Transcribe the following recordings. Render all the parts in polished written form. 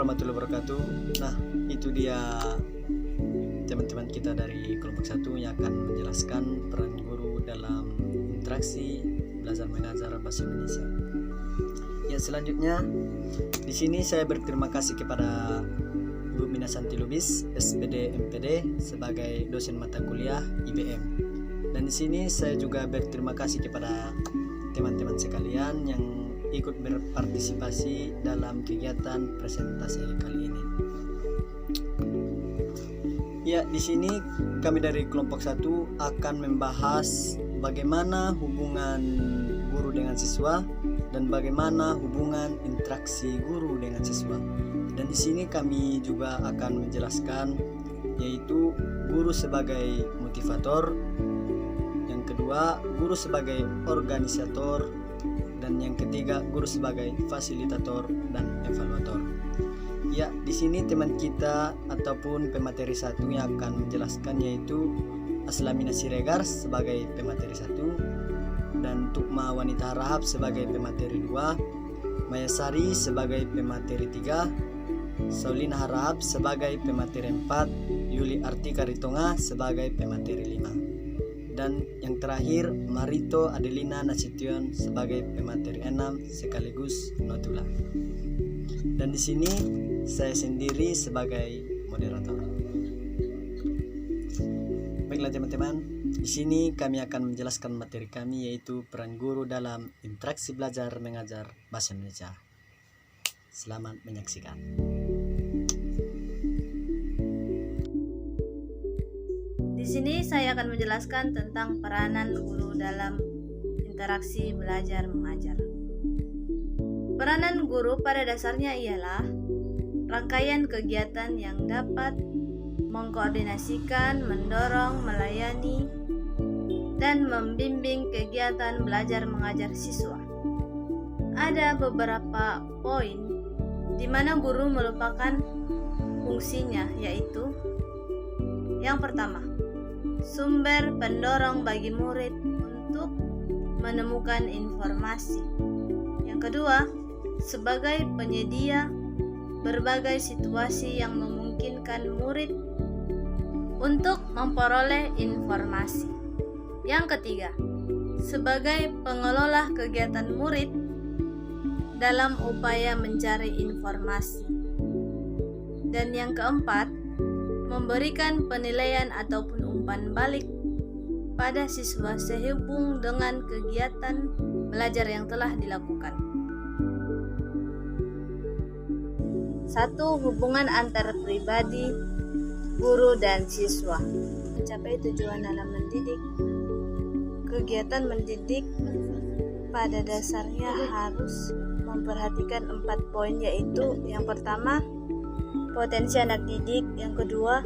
warahmatullahi wabarakatuh. Nah, itu dia teman-teman kita dari kelompok 1 yang akan menjelaskan peran guru dalam interaksi belajar mengajar bahasa Indonesia. Ya, selanjutnya di sini saya berterima kasih kepada Ibu Mina Santi Lubis, SPD MPD sebagai dosen mata kuliah IBM. Dan di sini saya juga berterima kasih kepada teman-teman sekalian yang ikut berpartisipasi dalam kegiatan presentasi kali ini. Ya, di sini kami dari kelompok 1 akan membahas bagaimana hubungan guru dengan siswa dan bagaimana hubungan interaksi guru dengan siswa. Dan di sini kami juga akan menjelaskan yaitu guru sebagai motivator, yang kedua guru sebagai organisator, dan yang ketiga guru sebagai fasilitator dan evaluator. Ya, di sini teman kita ataupun pemateri 1 yang akan menjelaskan yaitu Aslamina Siregar sebagai pemateri 1 dan Tukma Wanita Harahap sebagai pemateri 2, Maya Sari sebagai pemateri 3, Saulina Harahap sebagai pemateri 4, Yuli Artika Ritonga sebagai pemateri 5. Dan yang terakhir Marito Adelina Nasution sebagai pemateri 6 sekaligus notula. Dan di sini saya sendiri sebagai moderator. Baiklah teman-teman, di sini kami akan menjelaskan materi kami yaitu peran guru dalam interaksi belajar mengajar bahasa Indonesia. Selamat menyaksikan. Di sini saya akan menjelaskan tentang peranan guru dalam interaksi belajar mengajar. Peranan guru pada dasarnya ialah rangkaian kegiatan yang dapat mengkoordinasikan, mendorong, melayani, dan membimbing kegiatan belajar mengajar siswa. Ada beberapa poin di mana guru melupakan fungsinya, yaitu yang pertama, sumber pendorong bagi murid untuk menemukan informasi. Yang kedua, sebagai penyedia berbagai situasi yang memungkinkan murid untuk memperoleh informasi. Yang ketiga, sebagai pengelola kegiatan murid dalam upaya mencari informasi. Dan yang keempat, memberikan penilaian ataupun umpan balik pada siswa sehubung dengan kegiatan belajar yang telah dilakukan. 1. Hubungan antar pribadi guru dan siswa. Mencapai tujuan dalam mendidik. Kegiatan mendidik pada dasarnya harus memperhatikan 4 poin, yaitu yang pertama, potensi anak didik, yang kedua,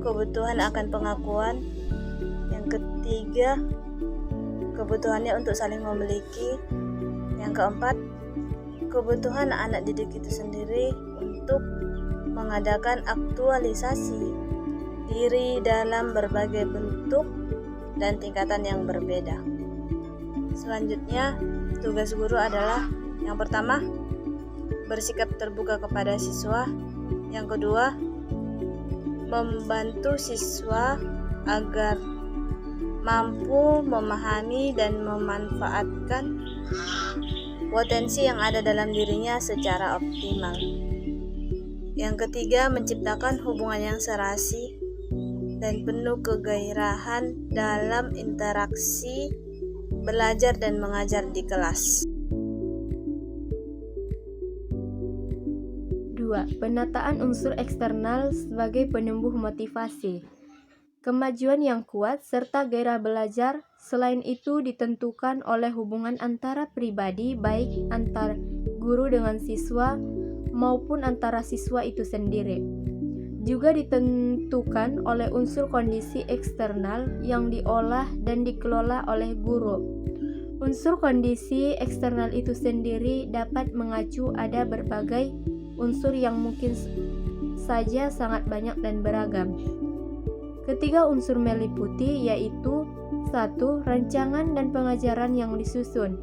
kebutuhan akan pengakuan, yang ketiga, kebutuhannya untuk saling memiliki, yang keempat, kebutuhan anak didik itu sendiri untuk mengadakan aktualisasi diri dalam berbagai bentuk dan tingkatan yang berbeda. Selanjutnya, tugas guru adalah yang pertama, bersikap terbuka kepada siswa. Yang kedua, membantu siswa agar mampu memahami dan memanfaatkan potensi yang ada dalam dirinya secara optimal. Yang ketiga, menciptakan hubungan yang serasi dan penuh kegairahan dalam interaksi belajar dan mengajar di kelas. 2. Penataan unsur eksternal sebagai penumbuh motivasi. Kemajuan yang kuat serta gairah belajar selain itu ditentukan oleh hubungan antara pribadi, baik antar guru dengan siswa maupun antara siswa itu sendiri. Juga ditentukan oleh unsur kondisi eksternal yang diolah dan dikelola oleh guru. Unsur kondisi eksternal itu sendiri dapat mengacu ada berbagai unsur yang mungkin saja sangat banyak dan beragam. Ketiga unsur meliputi yaitu 1. Rancangan dan pengajaran yang disusun.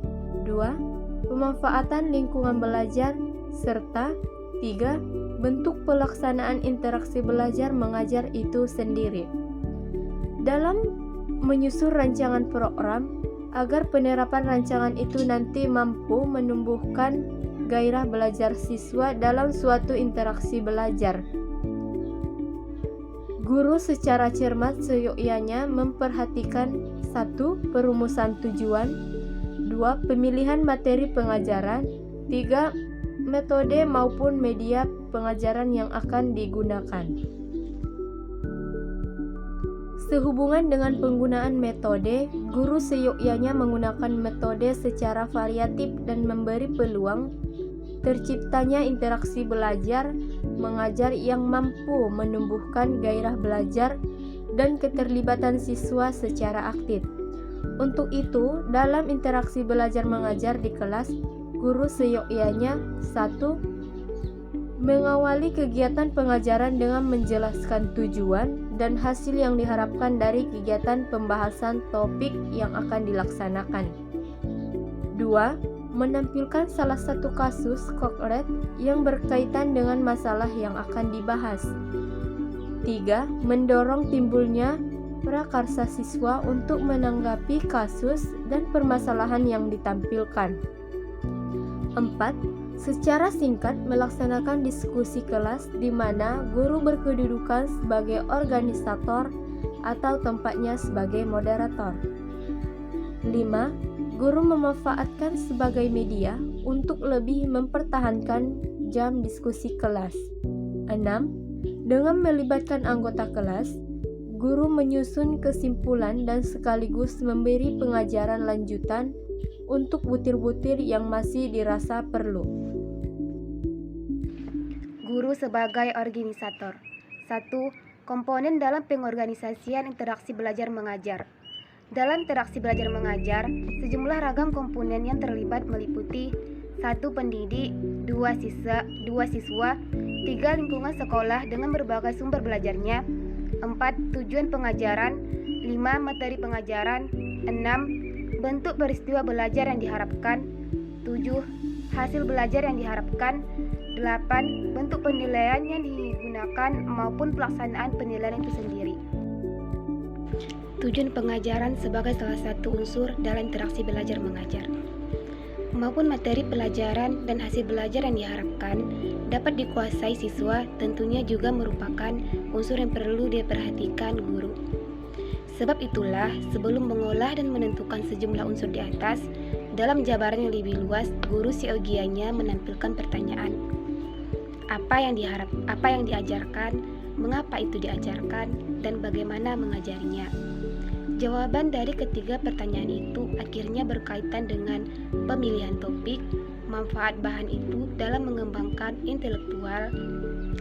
2. Pemanfaatan lingkungan belajar serta 3. Bentuk pelaksanaan interaksi belajar mengajar itu sendiri. Dalam menyusun rancangan program, agar penerapan rancangan itu nanti mampu menumbuhkan gairah belajar siswa dalam suatu interaksi belajar. Guru secara cermat seyogyanya memperhatikan 1. Perumusan tujuan, 2. Pemilihan materi pengajaran, 3. Metode maupun media pengajaran yang akan digunakan. Sehubungan dengan penggunaan metode, guru seyogyanya menggunakan metode secara variatif dan memberi peluang terciptanya interaksi belajar mengajar yang mampu menumbuhkan gairah belajar dan keterlibatan siswa secara aktif. Untuk itu, dalam interaksi belajar mengajar di kelas, guru seyogyanya 1. Mengawali kegiatan pengajaran dengan menjelaskan tujuan dan hasil yang diharapkan dari kegiatan pembahasan topik yang akan dilaksanakan. 2. Menampilkan salah satu kasus konkret yang berkaitan dengan masalah yang akan dibahas. 3. Mendorong timbulnya prakarsa siswa untuk menanggapi kasus dan permasalahan yang ditampilkan. 4. Secara singkat melaksanakan diskusi kelas di mana guru berkedudukan sebagai organisator atau tempatnya sebagai moderator. 5. Guru memanfaatkan sebagai media untuk lebih mempertahankan jam diskusi kelas. 6. Dengan melibatkan anggota kelas, guru menyusun kesimpulan dan sekaligus memberi pengajaran lanjutan untuk butir-butir yang masih dirasa perlu. Guru sebagai organisator. 1. Komponen dalam pengorganisasian interaksi belajar mengajar. Dalam interaksi belajar mengajar, sejumlah ragam komponen yang terlibat meliputi 1. Pendidik, 2. Siswa, 3. Lingkungan sekolah dengan berbagai sumber belajarnya, 4. Tujuan pengajaran, 5. Materi pengajaran, 6. Bentuk peristiwa belajar yang diharapkan, 7. Hasil belajar yang diharapkan, 8. Bentuk penilaian yang digunakan maupun pelaksanaan penilaian itu sendiri. Tujuan pengajaran sebagai salah satu unsur dalam interaksi belajar mengajar maupun materi pelajaran dan hasil belajar yang diharapkan dapat dikuasai siswa tentunya juga merupakan unsur yang perlu diperhatikan guru. Sebab itulah, sebelum mengolah dan menentukan sejumlah unsur di atas, dalam jabaran yang lebih luas, guru seyogyanya menampilkan pertanyaan. Apa yang diajarkan, mengapa itu diajarkan, dan bagaimana mengajarinya. Jawaban dari ketiga pertanyaan itu akhirnya berkaitan dengan pemilihan topik, manfaat bahan itu dalam mengembangkan intelektual,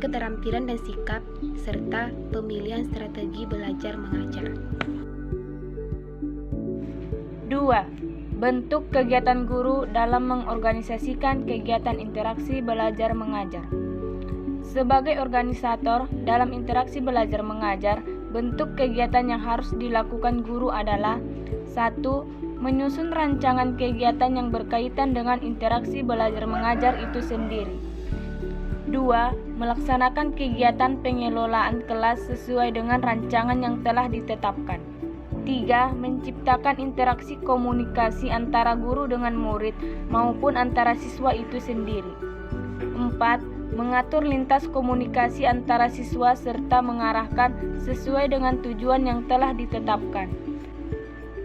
keterampilan dan sikap, serta pemilihan strategi belajar mengajar. 2. Bentuk kegiatan guru dalam mengorganisasikan kegiatan interaksi belajar mengajar. Sebagai organisator dalam interaksi belajar mengajar, bentuk kegiatan yang harus dilakukan guru adalah 1. Menyusun rancangan kegiatan yang berkaitan dengan interaksi belajar mengajar itu sendiri. 2. Melaksanakan kegiatan pengelolaan kelas sesuai dengan rancangan yang telah ditetapkan. 3. Menciptakan interaksi komunikasi antara guru dengan murid maupun antara siswa itu sendiri. 4. Mengatur lintas komunikasi antara siswa serta mengarahkan sesuai dengan tujuan yang telah ditetapkan.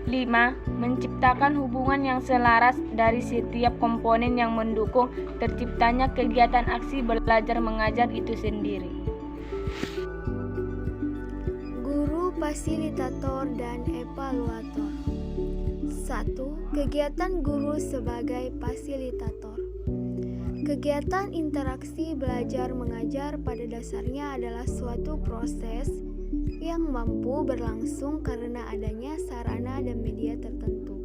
5. Menciptakan hubungan yang selaras dari setiap komponen yang mendukung terciptanya kegiatan aksi belajar mengajar itu sendiri. Guru, fasilitator, dan evaluator. 1. Kegiatan guru sebagai fasilitator. Kegiatan interaksi belajar mengajar pada dasarnya adalah suatu proses yang mampu berlangsung karena adanya sarana dan media tertentu.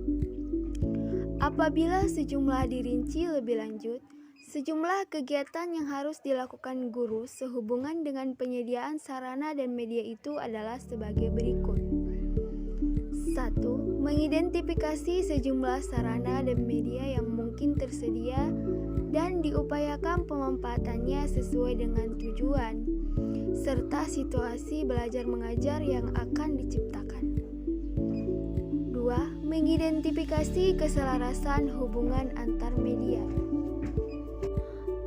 Apabila sejumlah dirinci lebih lanjut, sejumlah kegiatan yang harus dilakukan guru sehubungan dengan penyediaan sarana dan media itu adalah sebagai berikut. 1. Mengidentifikasi sejumlah sarana dan media yang mungkin tersedia dan diupayakan pemanfaatannya sesuai dengan tujuan serta situasi belajar mengajar yang akan diciptakan. 2. Mengidentifikasi keselarasan hubungan antar media.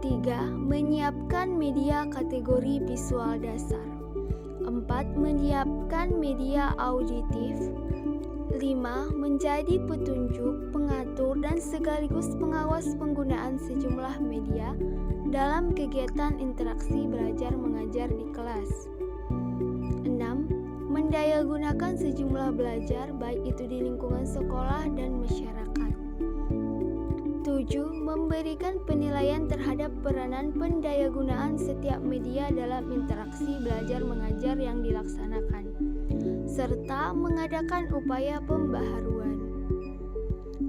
3. Menyiapkan media kategori visual dasar. 4. Menyiapkan media auditif. 5. Menjadi petunjuk, pengatur, dan sekaligus pengawas penggunaan sejumlah media dalam kegiatan interaksi belajar mengajar di kelas. 6. Mendayagunakan sejumlah belajar baik itu di lingkungan sekolah dan masyarakat. 7. Memberikan penilaian terhadap peranan pendayagunaan setiap media dalam interaksi belajar mengajar yang dilaksanakan, serta mengadakan upaya pembaharuan.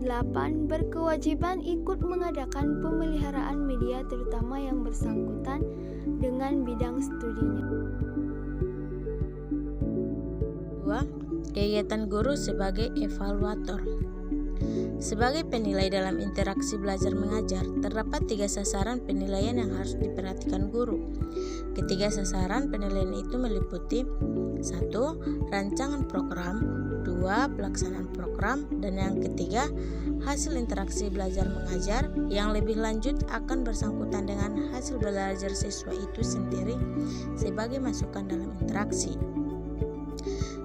8. Berkewajiban ikut mengadakan pemeliharaan media terutama yang bersangkutan dengan bidang studinya. 2. Kegiatan guru sebagai evaluator. Sebagai penilai dalam interaksi belajar mengajar, terdapat 3 sasaran penilaian yang harus diperhatikan guru. Ketiga sasaran penilaian itu meliputi 1. Rancangan program, 2. Pelaksanaan program, dan yang ketiga, hasil interaksi belajar mengajar yang lebih lanjut akan bersangkutan dengan hasil belajar siswa itu sendiri sebagai masukan dalam interaksi.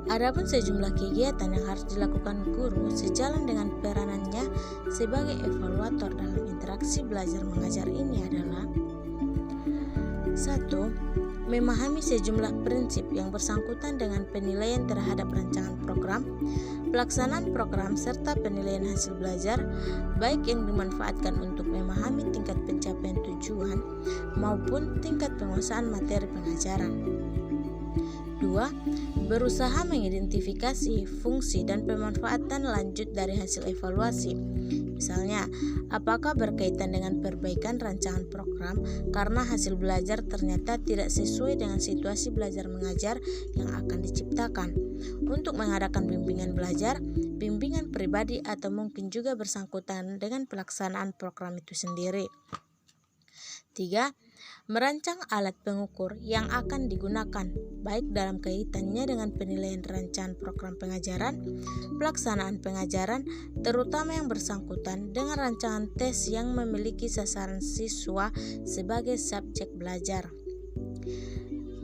Adapun sejumlah kegiatan yang harus dilakukan guru sejalan dengan peranannya sebagai evaluator dalam interaksi belajar mengajar ini adalah 1. Memahami sejumlah prinsip yang bersangkutan dengan penilaian terhadap rancangan program, pelaksanaan program, serta penilaian hasil belajar, baik yang dimanfaatkan untuk memahami tingkat pencapaian tujuan maupun tingkat penguasaan materi pengajaran. 2. Berusaha mengidentifikasi fungsi dan pemanfaatan lanjut dari hasil evaluasi. Misalnya, apakah berkaitan dengan perbaikan rancangan program karena hasil belajar ternyata tidak sesuai dengan situasi belajar mengajar yang akan diciptakan. Untuk mengadakan bimbingan belajar, bimbingan pribadi, atau mungkin juga bersangkutan dengan pelaksanaan program itu sendiri. 3. Merancang alat pengukur yang akan digunakan, baik dalam kaitannya dengan penilaian rancangan program pengajaran, pelaksanaan pengajaran, terutama yang bersangkutan dengan rancangan tes yang memiliki sasaran siswa sebagai subjek belajar.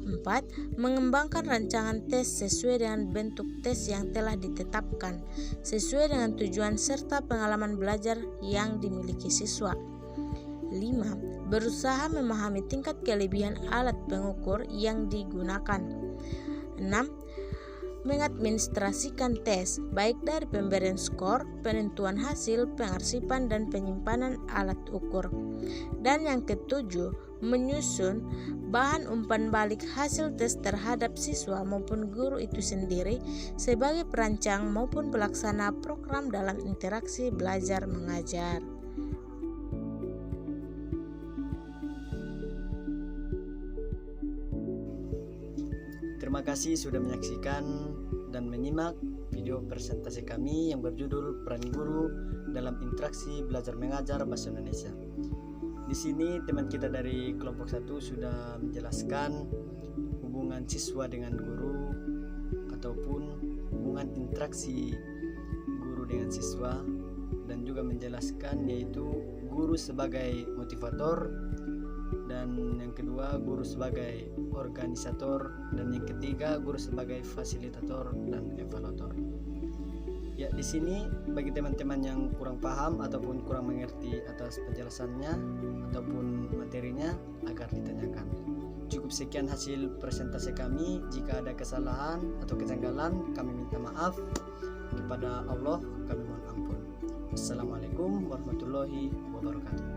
4. Mengembangkan rancangan tes sesuai dengan bentuk tes yang telah ditetapkan, sesuai dengan tujuan serta pengalaman belajar yang dimiliki siswa. 5. Berusaha memahami tingkat kelebihan alat pengukur yang digunakan. 6. Mengadministrasikan tes, baik dari pemberian skor, penentuan hasil, pengarsipan, dan penyimpanan alat ukur. Dan yang ketujuh, menyusun bahan umpan balik hasil tes terhadap siswa maupun guru itu sendiri sebagai perancang maupun pelaksana program dalam interaksi belajar mengajar. Terima kasih sudah menyaksikan dan menyimak video presentasi kami yang berjudul Peran Guru dalam Interaksi Belajar Mengajar Bahasa Indonesia. Di sini teman kita dari kelompok 1 sudah menjelaskan hubungan siswa dengan guru ataupun hubungan interaksi guru dengan siswa, dan juga menjelaskan yaitu guru sebagai motivator, dan yang kedua guru sebagai organisator, dan yang ketiga guru sebagai fasilitator dan evaluator. Ya, di sini bagi teman-teman yang kurang paham ataupun kurang mengerti atas penjelasannya ataupun materinya agar ditanyakan. Cukup sekian hasil presentasi kami. Jika ada kesalahan atau kejanggalan, kami minta maaf. Kepada Allah kami mohon ampun. Assalamualaikum warahmatullahi wabarakatuh.